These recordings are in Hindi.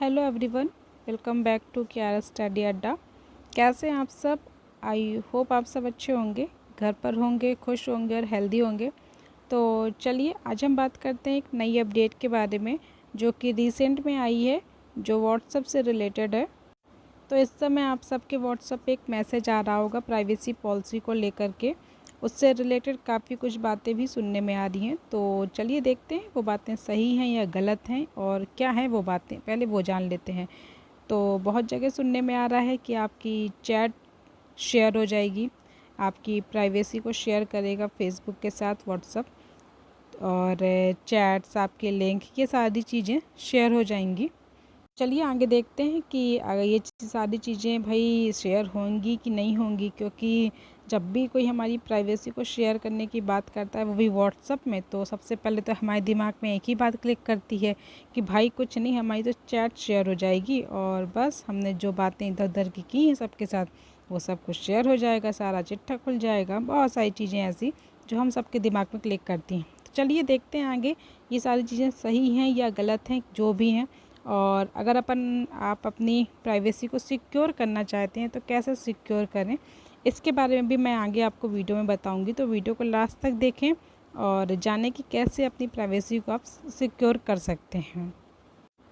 Hello everyone, welcome back to Kiara study Adda. कैसे हैं आप सब? आई होप आप सब अच्छे होंगे, घर पर होंगे, खुश होंगे और हेल्दी होंगे। तो चलिए आज हम बात करते हैं एक नई अपडेट के बारे में जो कि रिसेंट में आई है, जो व्हाट्सएप से रिलेटेड है। तो इस समय आप सबके व्हाट्सएप पे एक मैसेज आ रहा होगा प्राइवेसी पॉलिसी को लेकर के। उससे रिलेटेड काफ़ी कुछ बातें भी सुनने में आ रही हैं। तो चलिए देखते हैं वो बातें सही हैं या गलत हैं और क्या हैं वो बातें, पहले वो जान लेते हैं। तो बहुत जगह सुनने में आ रहा है कि आपकी चैट शेयर हो जाएगी, आपकी प्राइवेसी को शेयर करेगा फेसबुक के साथ व्हाट्सएप, और चैट्स, आपके लिंक, ये सारी चीज़ें शेयर हो जाएंगी। चलिए आगे देखते हैं कि अगर ये सारी चीज़ें भाई शेयर होंगी कि नहीं होंगी, क्योंकि जब भी कोई हमारी प्राइवेसी को शेयर करने की बात करता है वो भी व्हाट्सएप में, तो सबसे पहले तो हमारे दिमाग में एक ही बात क्लिक करती है कि भाई कुछ नहीं, हमारी तो चैट शेयर हो जाएगी और बस हमने जो बातें इधर उधर की हैं सबके साथ वो सब कुछ शेयर हो जाएगा, सारा चिट्ठा खुल जाएगा। बहुत सारी चीज़ें ऐसी जो हम सबके दिमाग में क्लिक करती हैं। तो चलिए देखते हैं आगे ये सारी चीज़ें सही हैं या गलत हैं, जो भी हैं। और अगर आप अपनी प्राइवेसी को सिक्योर करना चाहते हैं तो कैसे सिक्योर करें, इसके बारे में भी मैं आगे आपको वीडियो में बताऊंगी। तो वीडियो को लास्ट तक देखें और जानें कि कैसे अपनी प्राइवेसी को आप सिक्योर कर सकते हैं।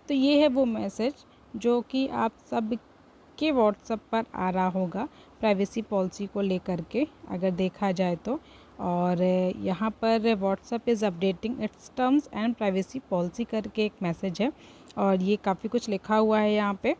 तो ये है वो मैसेज जो कि आप सब के व्हाट्सएप पर आ रहा होगा प्राइवेसी पॉलिसी को लेकर के, अगर देखा जाए तो। और यहाँ पर WhatsApp is updating it's terms and privacy policy करके एक मैसेज है और ये काफ़ी कुछ लिखा हुआ है यहाँ पे,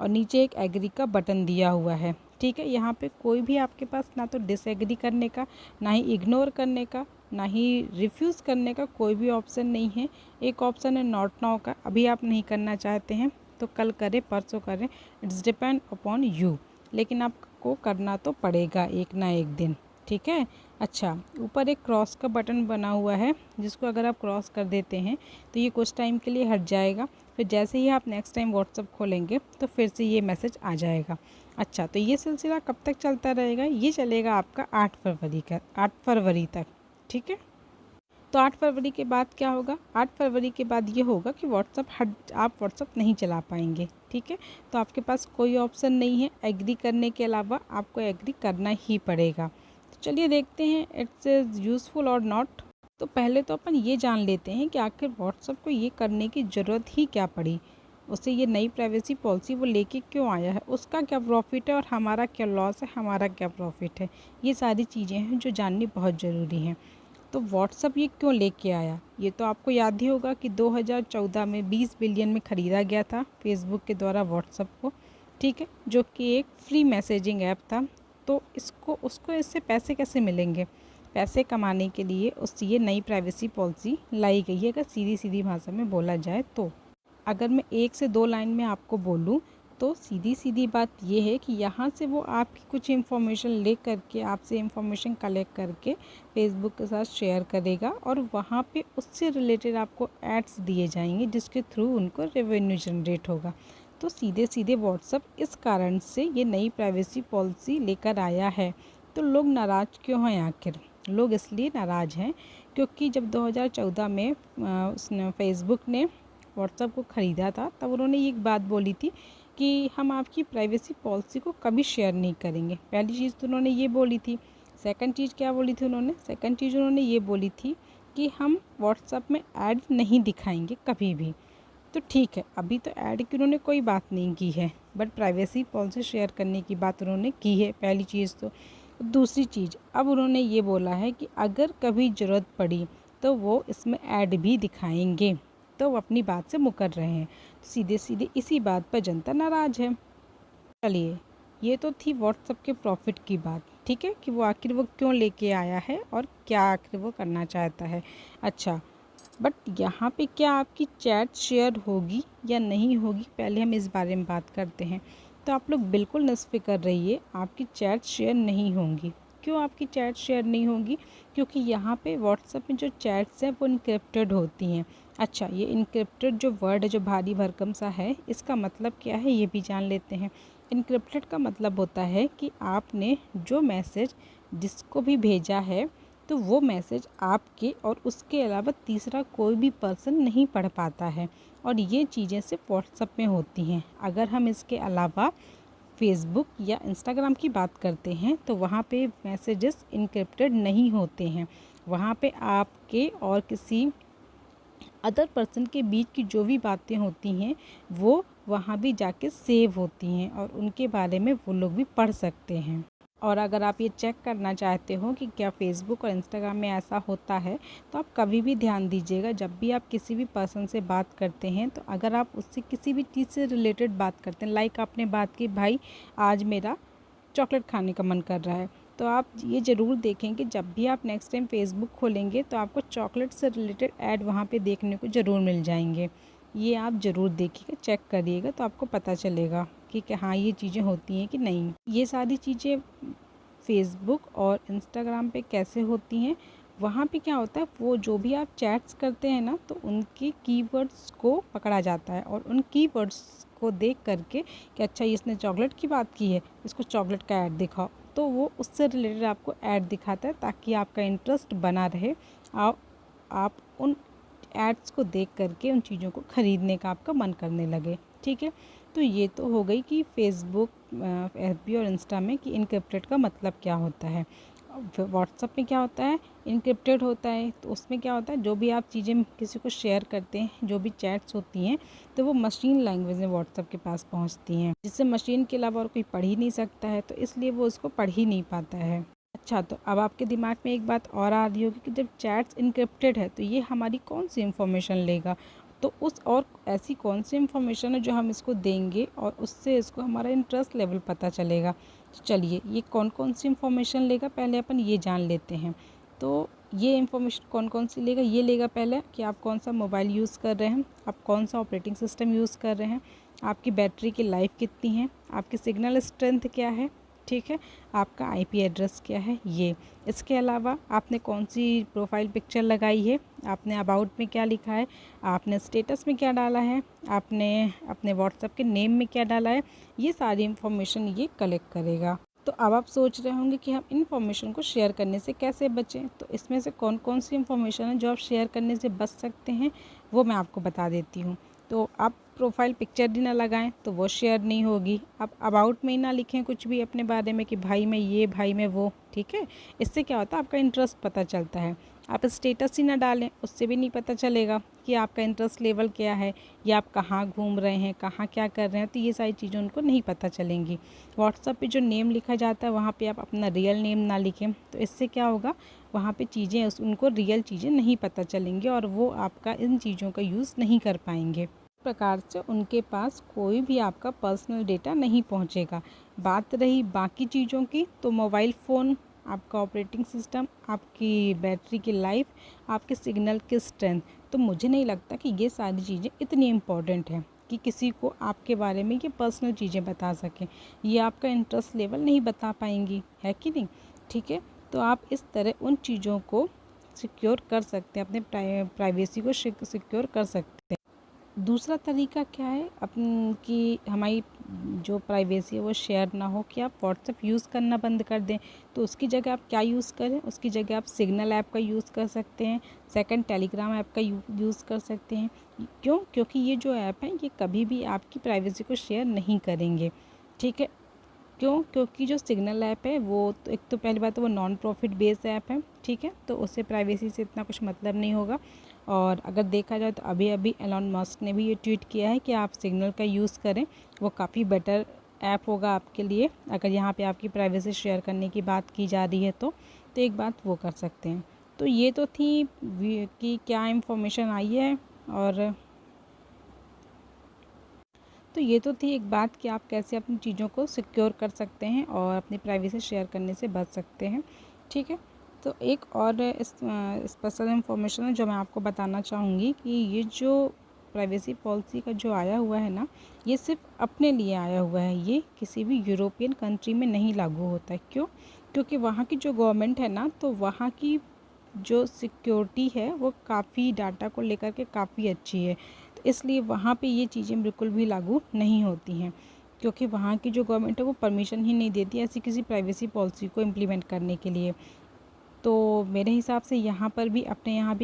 और नीचे एक एग्री का बटन दिया हुआ है। ठीक है, यहाँ पे कोई भी आपके पास ना तो डिसएग्री करने का, ना ही इग्नोर करने का, ना ही रिफ्यूज़ करने का कोई भी ऑप्शन नहीं है। एक ऑप्शन है नॉट नाउ का, अभी आप नहीं करना चाहते हैं तो कल करें, परसों करें, इट्स डिपेंड अपॉन यू, लेकिन आपको करना तो पड़ेगा एक ना एक दिन। ठीक है। अच्छा, ऊपर एक क्रॉस का बटन बना हुआ है जिसको अगर आप क्रॉस कर देते हैं तो ये कुछ टाइम के लिए हट जाएगा, फिर जैसे ही आप नेक्स्ट टाइम व्हाट्सएप खोलेंगे तो फिर से ये मैसेज आ जाएगा। अच्छा, तो ये सिलसिला कब तक चलता रहेगा? ये चलेगा आपका 8 फरवरी तक। ठीक है। तो 8 फरवरी के बाद क्या होगा? 8 फरवरी के बाद ये होगा कि आप व्हाट्सअप नहीं चला पाएंगे। ठीक है। तो आपके पास कोई ऑप्शन नहीं है एग्री करने के अलावा, आपको एग्री करना ही पड़ेगा। तो चलिए देखते हैं इट्स इज़ यूज़फुल और नॉट। तो पहले तो अपन ये जान लेते हैं कि आखिर व्हाट्सएप को ये करने की ज़रूरत ही क्या पड़ी, उसे ये नई प्राइवेसी पॉलिसी वो लेके क्यों आया है, उसका क्या प्रॉफिट है और हमारा क्या लॉस है, हमारा क्या प्रॉफिट है। ये सारी चीज़ें हैं जो जाननी बहुत ज़रूरी हैं। तो व्हाट्सअप ये क्यों लेके आया? ये तो आपको याद ही होगा कि 2014 में 20 बिलियन में ख़रीदा गया था फेसबुक के द्वारा व्हाट्सअप को। ठीक है, जो कि एक फ्री मैसेजिंग ऐप था। तो उसको इससे पैसे कैसे मिलेंगे? पैसे कमाने के लिए ये नई प्राइवेसी पॉलिसी लाई गई है, अगर सीधी सीधी भाषा में बोला जाए तो। अगर मैं 1 से 2 लाइन में आपको बोलूँ तो सीधी सीधी बात ये है कि यहाँ से वो आपकी कुछ इन्फॉर्मेशन ले करके, आपसे इन्फॉर्मेशन कलेक्ट करके फेसबुक के साथ शेयर करेगा और वहाँ पे उससे रिलेटेड आपको एड्स दिए जाएंगे जिसके थ्रू उनको रेवेन्यू जनरेट होगा। तो सीधे सीधे व्हाट्सएप इस कारण से ये नई प्राइवेसी पॉलिसी लेकर आया है। तो लोग नाराज़ क्यों हैं आखिर? लोग इसलिए नाराज़ हैं क्योंकि जब 2014 में उसने फेसबुक ने व्हाट्सएप को ख़रीदा था तब उन्होंने एक बात बोली थी कि हम आपकी प्राइवेसी पॉलिसी को कभी शेयर नहीं करेंगे। पहली चीज़ तो उन्होंने ये बोली थी। सेकंड चीज़ क्या बोली थी उन्होंने? सेकंड चीज़ उन्होंने ये बोली थी कि हम व्हाट्सएप में ऐड नहीं दिखाएंगे कभी भी। तो ठीक है, अभी तो ऐड की उन्होंने कोई बात नहीं की है, बट प्राइवेसी पॉलिसी शेयर करने की बात उन्होंने की है, पहली चीज़ तो। दूसरी चीज़, अब उन्होंने ये बोला है कि अगर कभी ज़रूरत पड़ी तो वो इसमें ऐड भी दिखाएंगे। तो वो अपनी बात से मुकर रहे हैं। सीधे सीधे इसी बात पर जनता नाराज़ है। चलिए, ये तो थी व्हाट्सएप के प्रॉफिट की बात। ठीक है, कि वो आखिर वो क्यों लेके आया है और क्या आखिर वो करना चाहता है। अच्छा, बट यहाँ पे क्या आपकी चैट शेयर होगी या नहीं होगी, पहले हम इस बारे में बात करते हैं। तो आप लोग बिल्कुल निश्चिंत रहिए, आपकी चैट शेयर नहीं होंगी। क्यों आपकी चैट शेयर नहीं होंगी? क्योंकि यहाँ पे व्हाट्सएप में जो चैट्स हैं वो इनक्रिप्टेड होती हैं। अच्छा, ये इनक्रिप्टेड जो वर्ड है, जो भारी भरकम सा है, इसका मतलब क्या है ये भी जान लेते हैं। इनक्रिप्टेड का मतलब होता है कि आपने जो मैसेज जिसको भी भेजा है तो वो मैसेज आपके और उसके अलावा तीसरा कोई भी पर्सन नहीं पढ़ पाता है। और ये चीज़ें सिर्फ व्हाट्सएप में होती हैं। अगर हम इसके अलावा फेसबुक या इंस्टाग्राम की बात करते हैं तो वहाँ पे मैसेजेस इनक्रिप्टेड नहीं होते हैं। वहाँ पे आपके और किसी अदर पर्सन के बीच की जो भी बातें होती हैं वो वहाँ भी जाके सेव होती हैं और उनके बारे में वो लोग भी पढ़ सकते हैं। और अगर आप ये चेक करना चाहते हो कि क्या फ़ेसबुक और इंस्टाग्राम में ऐसा होता है, तो आप कभी भी ध्यान दीजिएगा जब भी आप किसी भी पर्सन से बात करते हैं, तो अगर आप उससे किसी भी चीज़ से रिलेटेड बात करते हैं, लाइक आपने बात की भाई आज मेरा चॉकलेट खाने का मन कर रहा है, तो आप ये ज़रूर देखें कि जब भी आप नेक्स्ट टाइम फ़ेसबुक खोलेंगे तो आपको चॉकलेट से रिलेटेड ऐड वहाँ पे देखने को ज़रूर मिल जाएंगे। ये आप ज़रूर देखिएगा, चेक करिएगा, तो आपको पता चलेगा कि हाँ ये चीज़ें होती हैं कि नहीं। ये सारी चीज़ें फ़ेसबुक और इंस्टाग्राम पे कैसे होती हैं, वहाँ पे क्या होता है, वो जो भी आप चैट्स करते हैं ना, तो उनके कीवर्ड्स को पकड़ा जाता है और उन कीवर्ड्स को देख करके कि अच्छा इसने चॉकलेट की बात की है, इसको चॉकलेट का ऐड दिखाओ, तो वो उससे रिलेटेड आपको ऐड दिखाता है ताकि आपका इंटरेस्ट बना रहे। आप उन एड्स को देख करके उन चीज़ों को ख़रीदने का आपका मन करने लगे। ठीक है, तो ये तो हो गई कि फ़ेसबुक, एफबी और इंस्टा में कि इनक्रिप्टेड का मतलब क्या होता है। व्हाट्सएप में क्या होता है, इनक्रिप्टेड होता है। तो उसमें क्या होता है, जो भी आप चीज़ें किसी को शेयर करते हैं, जो भी चैट्स होती हैं, तो वो मशीन लैंग्वेज में व्हाट्सएप के पास पहुंचती हैं, जिससे मशीन के अलावा और कोई पढ़ ही नहीं सकता है, तो इसलिए वो उसको पढ़ ही नहीं पाता है। अच्छा, तो अब आपके दिमाग में एक बात और आ रही होगी कि जब चैट्स इनक्रिप्टेड है तो ये हमारी कौन सी इन्फॉर्मेशन लेगा, तो उस और ऐसी कौन सी इन्फॉर्मेशन है जो हम इसको देंगे और उससे इसको हमारा इंटरेस्ट लेवल पता चलेगा। तो चलिए ये कौन कौन सी इन्फॉर्मेशन लेगा पहले अपन ये जान लेते हैं। तो ये इन्फॉर्मेशन कौन कौन सी लेगा, ये लेगा पहले कि आप कौन सा मोबाइल यूज़ कर रहे हैं, आप कौन सा ऑपरेटिंग सिस्टम यूज़ कर रहे हैं, आपकी बैटरी की लाइफ कितनी है, आपकी सिग्नल स्ट्रेंथ क्या है, ठीक है, आपका आईपी एड्रेस क्या है ये। इसके अलावा आपने कौन सी प्रोफाइल पिक्चर लगाई है, आपने अबाउट में क्या लिखा है, आपने स्टेटस में क्या डाला है, आपने अपने व्हाट्सएप के नेम में क्या डाला है, ये सारी इन्फॉर्मेशन ये कलेक्ट करेगा। तो अब आप सोच रहे होंगे कि हम इन्फॉर्मेशन को शेयर करने से कैसे बचें, तो इसमें से कौन कौन सी इन्फॉर्मेशन है जो आप शेयर करने से बच सकते हैं, वो मैं आपको बता देती हूँ। तो आप प्रोफाइल पिक्चर भी ना लगाएं तो वो शेयर नहीं होगी। आप अबाउट में ही ना लिखें कुछ भी अपने बारे में कि भाई मैं ये, भाई मैं वो, ठीक है। इससे क्या होता है, आपका इंटरेस्ट पता चलता है। आप स्टेटस ही ना डालें, उससे भी नहीं पता चलेगा कि आपका इंटरेस्ट लेवल क्या है, या आप कहाँ घूम रहे हैं, कहाँ क्या कर रहे हैं, तो ये सारी चीज़ें उनको नहीं पता चलेंगी। व्हाट्सएप पे जो नेम लिखा जाता है वहाँ पे आप अपना रियल नेम ना लिखें, तो इससे क्या होगा, वहाँ पे चीज़ें उनको रियल चीज़ें नहीं पता चलेंगी और वो आपका इन चीज़ों का यूज़ नहीं कर पाएंगे। प्रकार से उनके पास कोई भी आपका पर्सनल डेटा नहीं पहुंचेगा। बात रही बाकी चीज़ों की, तो मोबाइल फ़ोन, आपका ऑपरेटिंग सिस्टम, आपकी बैटरी की लाइफ, आपके सिग्नल की स्ट्रेंथ, तो मुझे नहीं लगता कि ये सारी चीज़ें इतनी इम्पॉर्टेंट हैं कि किसी को आपके बारे में ये पर्सनल चीज़ें बता सकें। ये आपका इंटरेस्ट लेवल नहीं बता पाएंगी, है कि नहीं। ठीक है, तो आप इस तरह उन चीज़ों को सिक्योर कर सकते हैं, अपने प्राइवेसी को सिक्योर कर सकते हैं। दूसरा तरीका क्या है अपन की हमारी जो प्राइवेसी है वो शेयर ना हो, कि आप व्हाट्सएप यूज़ करना बंद कर दें। तो उसकी जगह आप क्या यूज़ करें, उसकी जगह आप सिग्नल ऐप का यूज़ कर सकते हैं, सेकंड टेलीग्राम ऐप का यूज़ कर सकते हैं। क्यों, क्योंकि ये जो ऐप हैं ये कभी भी आपकी प्राइवेसी को शेयर नहीं करेंगे। ठीक है, क्यों, क्योंकि जो सिग्नल ऐप है वो तो एक तो पहली बात तो वो नॉन प्रॉफिट बेस्ड ऐप है, ठीक है, तो उससे प्राइवेसी से इतना कुछ मतलब नहीं होगा। और अगर देखा जाए तो अभी अभी एलॉन मस्क ने भी ये ट्वीट किया है कि आप सिग्नल का यूज़ करें, वो काफ़ी बेटर ऐप होगा आपके लिए। अगर यहाँ पे आपकी प्राइवेसी शेयर करने की बात की जा रही है तो एक बात वो कर सकते हैं। तो ये तो थी कि क्या इन्फॉर्मेशन आई है, और तो ये तो थी एक बात कि आप कैसे अपनी चीज़ों को सिक्योर कर सकते हैं और अपनी प्राइवेसी शेयर करने से बच सकते हैं। ठीक है, तो एक और स्पेशल इन्फॉर्मेशन है जो मैं आपको बताना चाहूँगी कि ये जो प्राइवेसी पॉलिसी का जो आया हुआ है ना, ये सिर्फ अपने लिए आया हुआ है, ये किसी भी यूरोपियन कंट्री में नहीं लागू होता है। क्यों, क्योंकि वहाँ की जो गवर्नमेंट है ना, तो वहाँ की जो सिक्योरिटी है वो काफ़ी डाटा को लेकर के काफ़ी अच्छी है, तो इसलिए वहाँ पे ये चीज़ें बिल्कुल भी लागू नहीं होती हैं, क्योंकि वहाँ की जो गवर्नमेंट है वो परमिशन ही नहीं देती ऐसी किसी प्राइवेसी पॉलिसी को इम्प्लीमेंट करने के लिए। तो मेरे हिसाब से यहाँ पर भी अपने यहाँ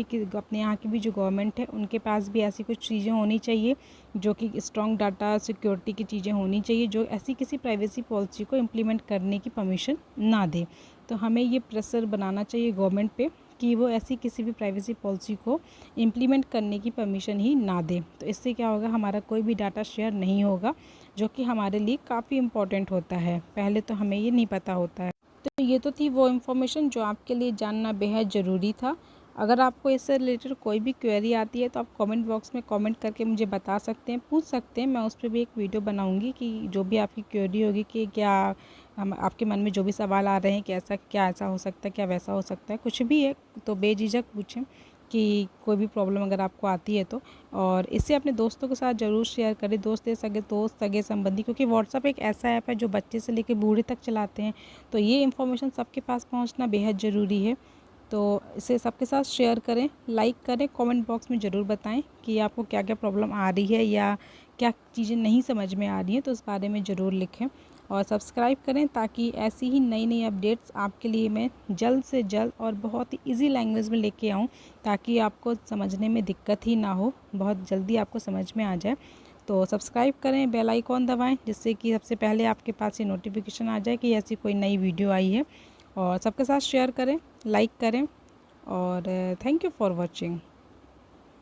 की भी जो गवर्नमेंट है उनके पास भी ऐसी कुछ चीज़ें होनी चाहिए जो कि स्ट्रॉन्ग डाटा सिक्योरिटी की चीज़ें होनी चाहिए, जो ऐसी किसी प्राइवेसी पॉलिसी को इम्प्लीमेंट करने की परमिशन ना दे। तो हमें ये प्रेशर बनाना चाहिए गवर्नमेंट पे कि वो ऐसी किसी भी प्राइवेसी पॉलिसी को इम्प्लीमेंट करने की परमिशन ही ना दे। तो इससे क्या होगा, हमारा कोई भी डाटा शेयर नहीं होगा, जो कि हमारे लिए काफ़ी इम्पॉर्टेंट होता है। पहले तो हमें ये नहीं पता होता है। तो ये तो थी वो इन्फॉर्मेशन जो आपके लिए जानना बेहद ज़रूरी था। अगर आपको इससे रिलेटेड कोई भी क्वेरी आती है तो आप कमेंट बॉक्स में कमेंट करके मुझे बता सकते हैं, पूछ सकते हैं। मैं उस पर भी एक वीडियो बनाऊंगी कि जो भी आपकी क्वेरी होगी कि क्या हम आपके मन में जो भी सवाल आ रहे हैं कि ऐसा हो सकता है, क्या वैसा हो सकता है, कुछ भी है तो बेझिझक पूछें कि कोई भी प्रॉब्लम अगर आपको आती है तो। और इससे अपने दोस्तों के साथ ज़रूर शेयर करें, दोस्त सगे संबंधी, क्योंकि व्हाट्सअप एक ऐसा ऐप है जो बच्चे से लेकर बूढ़े तक चलाते हैं। तो ये इन्फॉर्मेशन सबके पास पहुंचना बेहद ज़रूरी है। तो इसे सबके साथ शेयर करें, लाइक करें, कमेंट बॉक्स में ज़रूर बताएं कि आपको क्या क्या प्रॉब्लम आ रही है या क्या चीज़ें नहीं समझ में आ रही हैं, तो उस बारे में ज़रूर लिखें। और सब्सक्राइब करें ताकि ऐसी ही नई नई अपडेट्स आपके लिए मैं जल्द से जल्द और बहुत ही ईजी लैंग्वेज में लेके आऊँ, ताकि आपको समझने में दिक्कत ही ना हो, बहुत जल्दी आपको समझ में आ जाए। तो सब्सक्राइब करें, बेल आइकॉन दबाएं, जिससे कि सबसे पहले आपके पास ये नोटिफिकेशन आ जाए कि ऐसी कोई नई वीडियो आई है। और सबके साथ शेयर करें, लाइक करें, और थैंक यू फॉर वॉचिंग।